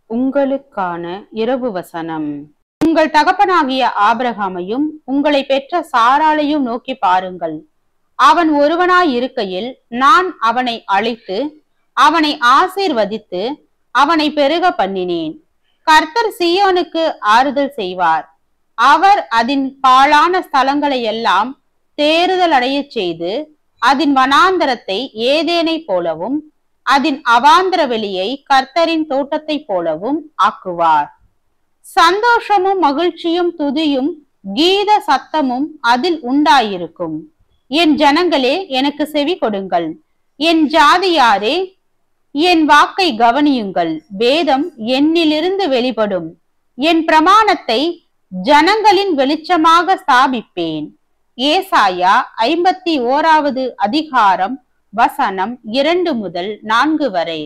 உங்களுக்கான இரவு வசனம். உங்கள் தகப்பனாகிய ஆபிரகாமையும் உங்களை பெற்ற சாராளையும் நோக்கி பாருங்கள். அவன் ஒருவனாய் இருக்கையில் நான் அவனை அழைத்து அவனை ஆசீர்வதித்து அவனை பெருக பண்ணினேன். கர்த்தர் சீயோனுக்கு ஆறுதல் செய்வார். அவர் அதன் பாழான ஸ்தலங்களை எல்லாம் தேறுதல் அடைய செய்து அதன் வனாந்தரத்தை ஏதேனை போலவும் அதன் அவாந்தர வெளியை கர்த்தரின் தோட்டத்தை போலவும் ஆக்குவார். சந்தோஷமும் மகிழ்ச்சியும் துதியும் கீத சத்தமும் அதில் உண்டாயிருக்கும். என் ஜனங்களே, எனக்கு செவி கொடுங்கள். என் ஜாதியாரே, என் வாக்கை கவனியுங்கள். வேதம் என்னிலிருந்து வெளிப்படும். என் பிரமாணத்தை ஜனங்களின் வெளிச்சமாக ஸ்தாபிப்பேன். ஏசாயா 51 அதிகாரம் வசனம் 2 முதல் 4 வரை.